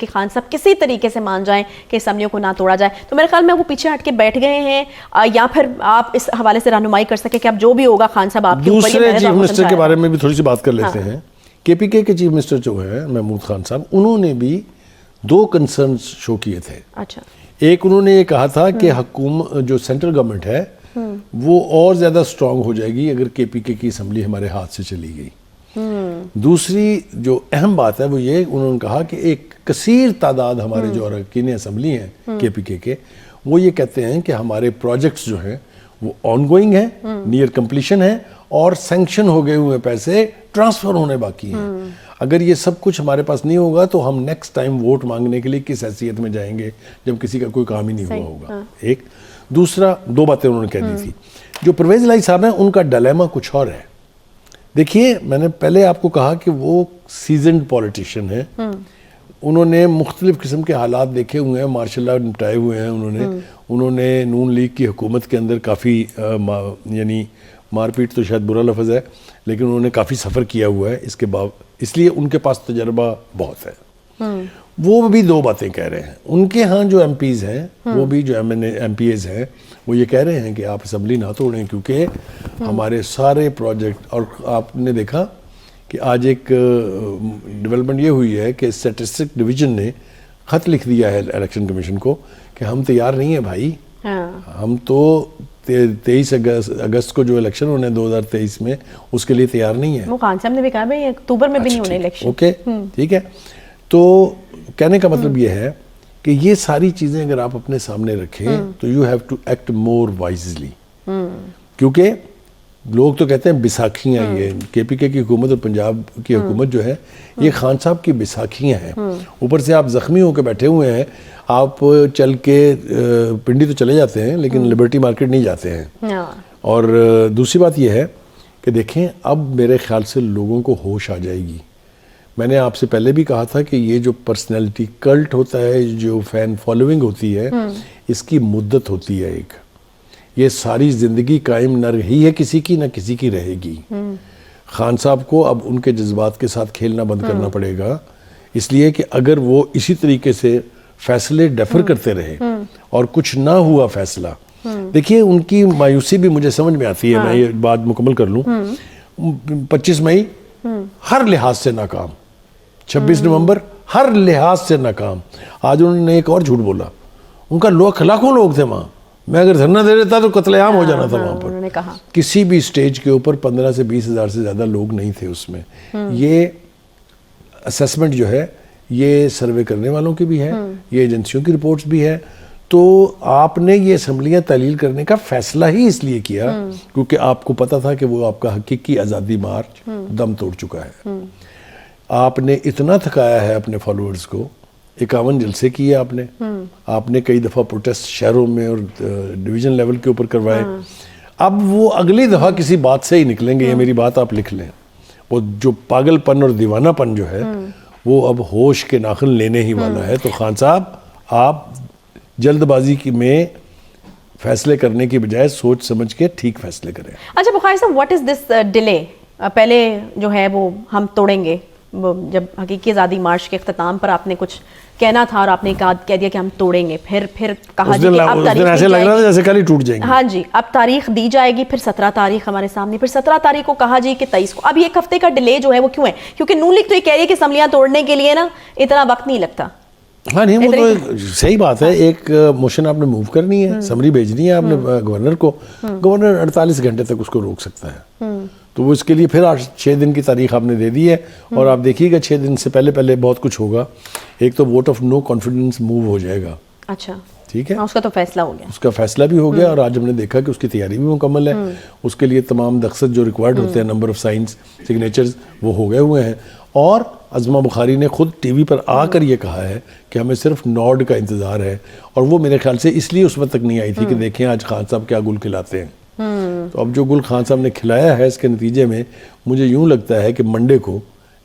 کہ خان صاحب کسی طریقے سے مان جائیں کہ اسمبلیوں کو نہ توڑا جائے. تو میرے خیال میں وہ پیچھے ہٹ کے بیٹھ گئے ہیں, یا پھر آپ اس حوالے سے رہنمائی کر سکیں کہ اب جو بھی ہوگا خان صاحب آپ کے اوپر. دوسرے چیف منسٹر کے بارے میں بھی تھوڑی سی بات کر لیتے ہیں. کے پی کے چیف منسٹر جو ہیں محمود خان صاحب, انہوں نے بھی دو کنسرنز شو کیے تھے. اچھا, ایک انہوں نے یہ کہا تھا کہ حکومت جو سینٹرل گورنمنٹ ہے وہ اور زیادہ سٹرونگ ہو جائے گی اگر کے پی کے کی اسمبلی ہمارے ہاتھ سے چلی گئی. دوسری جو اہم بات ہے وہ یہ انہوں نے کہا کہ ایک کثیر تعداد ہمارے جو اراکین اسمبلی ہیں کے پی کے وہ یہ کہتے ہیں کہ ہمارے پروجیکٹس جو ہیں وہ آن گوئنگ ہیں, نیئر کمپلیشن ہیں, اور سینکشن ہو گئے ہوئے پیسے ٹرانسفر ہونے باقی ہیں. اگر یہ سب کچھ ہمارے پاس نہیں ہوگا تو ہم نیکسٹ ٹائم ووٹ مانگنے کے لیے کس حیثیت میں جائیں گے جب کسی کا کوئی کام ہی نہیں ہوا ہوگا. ایک دوسرا, دو باتیں انہوں نے کہہ دی تھی. جو پرویز الہی صاحب ہیں ان کا ڈیلیما کچھ اور ہے. دیکھیے, میں نے پہلے آپ کو کہا کہ وہ سیزنڈ پولیٹیشین ہیں, انہوں نے مختلف قسم کے حالات دیکھے ہوئے ہیں, ماشاء اللہ نپٹائے ہوئے ہیں. انہوں نے نون لیگ کی حکومت کے اندر کافی یعنی مار پیٹ تو شاید برا لفظ ہے, لیکن انہوں نے کافی سفر کیا ہوا ہے. اس لیے ان کے پاس تجربہ بہت ہے. وہ بھی دو باتیں کہہ رہے ہیں. ان کے ہاں جو ایم پیز ہیں, وہ بھی جو ایم پی ایز ہیں, وہ یہ کہہ رہے ہیں کہ آپ اسمبلی نہ توڑیں کیونکہ ہمارے سارے پروجیکٹ, اور آپ نے دیکھا کہ آج ایک ڈیولپمنٹ یہ ہوئی ہے کہ اسٹیٹسٹک ڈویژن نے خط لکھ دیا ہے الیکشن کمیشن کو کہ ہم تیار نہیں ہیں بھائی. ہم تو 23 اگست کو جو الیکشن ہونے 2023 میں اس کے لیے تیار نہیں ہیں. وہ خان صاحب نے بھی کہا بھائی اکتوبر میں بھی نہیں ہونے الیکشن. اوکے, ٹھیک ہے. تو کہنے کا مطلب یہ ہے کہ یہ ساری چیزیں اگر آپ اپنے سامنے رکھیں تو you have to act more wisely. کیونکہ لوگ تو کہتے ہیں بیساکھیاں, یہ کے پی کے کی حکومت اور پنجاب کی حکومت جو ہے یہ خان صاحب کی بیساکھیاں ہیں. اوپر سے آپ زخمی ہو کے بیٹھے ہوئے ہیں, آپ چل کے پنڈی تو چلے جاتے ہیں لیکن لبرٹی مارکیٹ نہیں جاتے ہیں. اور دوسری بات یہ ہے کہ دیکھیں, اب میرے خیال سے لوگوں کو ہوش آ جائے گی. میں نے آپ سے پہلے بھی کہا تھا کہ یہ جو پرسنالٹی کلٹ ہوتا ہے, جو فین فالوئنگ ہوتی ہے, اس کی مدت ہوتی ہے ایک. یہ ساری زندگی قائم نہ رہی ہے کسی کی, نہ کسی کی رہے گی. خان صاحب کو اب ان کے جذبات کے ساتھ کھیلنا بند کرنا پڑے گا, اس لیے کہ اگر وہ اسی طریقے سے فیصلے ڈیفر کرتے رہے اور کچھ نہ ہوا فیصلہ. دیکھیے, ان کی مایوسی بھی مجھے سمجھ میں آتی ہے. میں یہ بات مکمل کر لوں. 25 مئی ہر لحاظ سے ناکام, 26 نومبر ہر لحاظ سے ناکام. آج انہوں نے ایک اور جھوٹ بولا, ان کا لاکھوں لوگ تھے وہاں. میں اگر دھرنا دے دیتا تو قتل عام ہو جانا تھا وہاں پر. کسی بھی سٹیج کے اوپر 15 سے 20 ہزار سے زیادہ لوگ نہیں تھے اس میں. یہ اسیسمنٹ جو ہے یہ سروے کرنے والوں کی بھی ہے, یہ ایجنسیوں کی رپورٹس بھی ہے. تو آپ نے یہ اسمبلیاں تعلیل کرنے کا فیصلہ ہی اس لیے کیا کیونکہ آپ کو پتا تھا کہ وہ آپ کا حقیقی آزادی مارچ دم توڑ چکا ہے. آپ نے اتنا تھکایا ہے اپنے فالوورز کو, 51 جلسے کیے آپ نے کئی دفعہ پروٹیسٹ شہروں میں اور ڈویژن لیول کے اوپر کروائے. اب وہ اگلی دفعہ کسی بات سے ہی نکلیں گے, یہ میری بات آپ لکھ لیں. وہ جو پاگل پن اور دیوانہ پن جو ہے وہ اب ہوش کے ناخن لینے ہی والا ہے. تو خان صاحب, آپ جلد بازی میں فیصلے کرنے کی بجائے سوچ سمجھ کے ٹھیک فیصلے کریں. اچھا بخاری صاحب, واٹ از دس ڈیلے؟ پہلے جو ہے وہ ہم توڑیں گے, جب حقیقی آزادی مارچ کے اختتام پر آپ نے کچھ کہنا تھا اور آپ نے کہہ دیا کہ ہم توڑیں گے, پھر کہا جی کہ اب تاریخ ایسے لگ رہا تھا جیسے کل ہی ٹوٹ جائیں گے. ہاں جی, اب تاریخ دی جائے گی, پھر 17 تاریخ ہمارے سامنے, پھر 17 تاریخ کو کہا جی کہ 23 کو. اب ایک ہفتے کا ڈیلے جو ہے وہ کیوں ہے؟ کیونکہ نون لیگ تو یہ کہہ رہی ہے کہ اسمبلیاں توڑنے کے لیے نا اتنا وقت نہیں لگتا. ہاں نہیں, وہ تو صحیح بات ہے. ایک موشن آپ نے موو کرنی ہے, سمری بھیجنی ہے آپ نے گورنر کو. گورنر 48 گھنٹے تک اس کو روک سکتا ہے. تو وہ اس کے لیے پھر 6 دن کی تاریخ آپ نے دے دی ہے. اور آپ دیکھیے گا 6 دن سے پہلے بہت کچھ ہوگا. ایک تو vote of no confidence move ہو جائے گا. اچھا, ٹھیک ہے, اس کا تو فیصلہ ہو گیا. اس کا فیصلہ بھی ہو گیا, اور آج ہم نے دیکھا کہ اس کی تیاری بھی مکمل ہے. اس کے لیے تمام دستخط جو ریکوائرڈ ہوتے ہیں, نمبر آف سائنس سگنیچرز, وہ ہو گئے ہوئے ہیں. اور عظمہ بخاری نے خود ٹی وی پر آ کر یہ کہا ہے کہ ہمیں صرف نوڈ کا انتظار ہے. اور وہ میرے خیال سے اس لیے اس وقت تک نہیں آئی تھی کہ دیکھیں آج خان صاحب کیا گل کھلاتے ہیں. تو اب جو گل خان صاحب نے کھلایا ہے, اس کے نتیجے میں مجھے یوں لگتا ہے کہ منڈے کو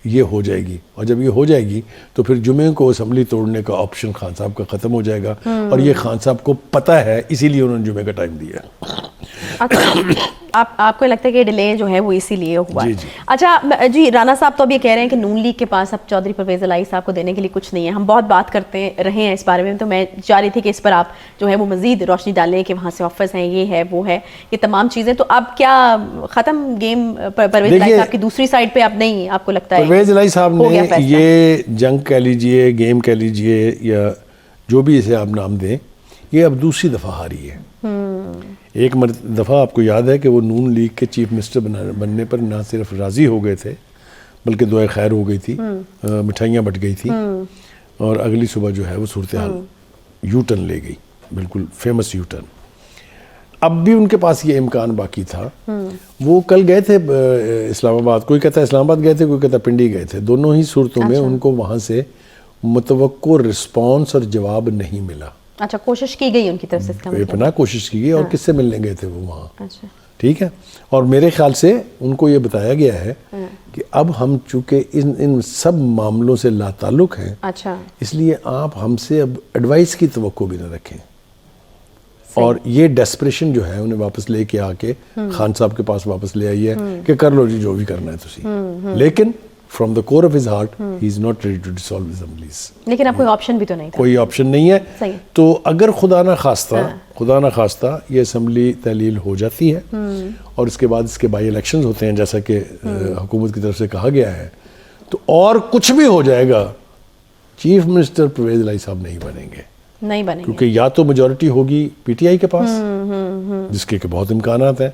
یہ ہو جائے گی. اور جب یہ ہو جائے گی تو پھر جمعے کو اسمبلی توڑنے کا آپشن خان صاحب کا ختم ہو جائے گا. اور یہ خان صاحب کو پتہ ہے, اسی لیے انہوں نے جمعے کا ٹائم دیا ہے. آپ کو لگتا ہے کہ ڈیلے جو ہے وہ اسی لیے ہوا؟ جی اچھا جی، رانا صاحب تو اب یہ کہہ رہے ہیں کہ نون لیگ کے پاس اب چودھری پرویز الہی صاحب کو دینے کے لیے کچھ نہیں ہے. ہم بہت بات کرتے رہے ہیں اس بارے میں, تو میں چاہ رہی تھی کہ اس پر آپ جو ہے وہ مزید روشنی ڈالیں کہ وہاں سے آفرز ہیں, یہ ہے وہ ہے, یہ تمام چیزیں. تو اب کیا ختم گیم پرویز الہی صاحب کی دوسری سائڈ پہ اب نہیں آپ کو لگتا ہے؟ پرویز الہی صاحب نے یہ جنگ کہہ لیجئے, گیم کہہ لیجئے, یا جو بھی اسے آپ نام دیں, یہ اب دوسری دفعہ ہاری ہے. ایک دفعہ آپ کو یاد ہے کہ وہ نون لیگ کے چیف منسٹر بننے پر نہ صرف راضی ہو گئے تھے بلکہ دعائے خیر ہو گئی تھی, مٹھائیاں بٹ گئی تھیں, اور اگلی صبح جو ہے وہ صورتحال یو ٹرن لے گئی, بالکل فیمس یو ٹرن. اب بھی ان کے پاس یہ امکان باقی تھا. وہ کل گئے تھے اسلام آباد, کوئی کہتا ہے اسلام آباد گئے تھے, کوئی کہتا ہے پنڈی گئے تھے. دونوں ہی صورتوں میں ان کو وہاں سے متوقع رسپانس اور جواب نہیں ملا. اچھا, کوشش کی گئی ان کی طرف سے, بے پناہ کوشش کی گئی. اور کس سے ملنے گئے تھے وہ وہاں؟ ٹھیک ہے. اور میرے خیال سے ان کو یہ بتایا گیا ہے کہ اب ہم چونکہ ان سب معاملوں سے لا تعلق ہیں, اس لیے آپ ہم سے اب ایڈوائس کی توقع بھی نہ رکھیں. اور یہ ڈیسپریشن جو ہے انہیں واپس لے کے آ کے خان صاحب کے پاس واپس لے آئی ہے کہ کر لو جی جو بھی کرنا ہے تسی. لیکن from the core of his heart he is not ready to dissolve assemblies. لیکن اب کوئی آپشن بھی تو نہیں تھا, کوئی آپشن نہیں ہے. تو اگر خدا نہ خواستہ یہ اسمبلی تحلیل ہو جاتی ہے اور اس کے بعد اس کے بائی الیکشنز ہوتے ہیں جیسا کہ حکومت کی طرف سے کہا گیا ہے, تو اور کچھ بھی ہو جائے گا, چیف منسٹر پرویز الہی صاحب نہیں بنیں گے. کیونکہ یا تو میجورٹی ہوگی پی ٹی آئی کے پاس جس کے بہت امکانات ہیں,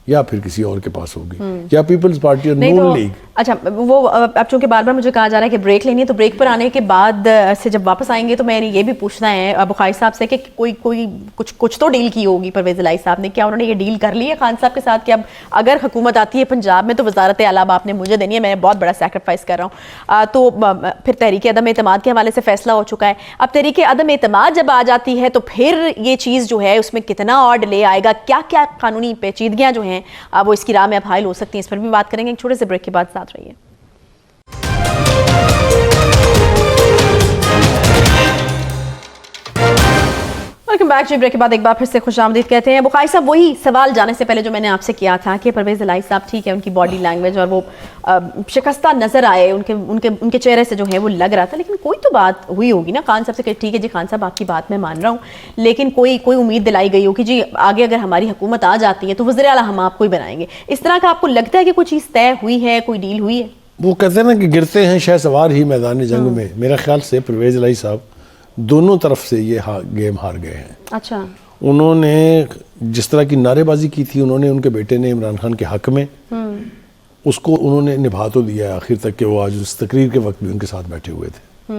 یا پھر کسی اور کے پاس ہوگی, یا پیپلز پارٹی اور نون لیگ. اچھا, وہ اب چونکہ بار بار مجھے کہا جا رہا ہے کہ بریک لینی ہے, تو بریک پر آنے کے بعد سے جب واپس آئیں گے تو میں نے یہ بھی پوچھنا ہے بخاری صاحب سے کہ کوئی کچھ تو ڈیل کی ہوگی پرویز الہی صاحب نے. کیا انہوں نے یہ ڈیل کر لی ہے خان صاحب کے ساتھ کہ اب اگر حکومت آتی ہے پنجاب میں تو وزارت اعلیٰ آپ نے مجھے دینی ہے, میں بہت بڑا سیکریفائس کر رہا ہوں. تو پھر تحریک عدم اعتماد کے حوالے سے فیصلہ ہو چکا ہے. اب تحریک عدم اعتماد جب آ جاتی ہے تو پھر یہ چیز جو ہے اس میں کتنا اور ڈیلے آئے گا, کیا کیا قانونی پیچیدگیاں جو ہیں وہ اس کی راہ میں اب حائل ہو سکتی ہیں, اس پر بھی بات کریں گے. ایک چھوٹے سے بریک کے بعد ساتھ رہیے. ویلکم بیک جی. بریک کے بعد ایک بار پھر سے خوش آمدید کہتے ہیں. بخاری صاحب, وہی سوال جانے سے پہلے جو میں نے آپ سے کیا تھا کہ پرویز الہی صاحب ٹھیک ہے ان کی باڈی لینگویج اور وہ شکستہ نظر آئے, ان کے چہرے سے جو ہے وہ لگ رہا تھا, لیکن کوئی تو بات ہوئی ہوگی نا خان صاحب سے کہ ٹھیک ہے جی خان صاحب آپ کی بات میں مان رہا ہوں, لیکن کوئی امید دلائی گئی ہو کہ جی آگے اگر ہماری حکومت آ جاتی ہے تو وزیر اعلیٰ ہم آپ کو ہی بنائیں گے. اس طرح کا آپ کو لگتا ہے کہ کوئی چیز طے ہوئی ہے, کوئی ڈیل ہوئی ہے؟ وہ کہتے ہیں نا کہ گرتے ہیں شہ سوار ہی میدان جنگ میں. میرا خیال سے پرویز الہی صاحب دونوں طرف سے یہ گیم ہار گئے ہیں. اچھا, انہوں نے جس طرح کی نعرے بازی کی تھی, انہوں نے ان کے بیٹے نے عمران خان کے حق میں, اس کو انہوں نے نبھا تو دیا آخر تک کہ وہ آج اس تقریر کے وقت بھی ان کے ساتھ بیٹھے ہوئے تھے.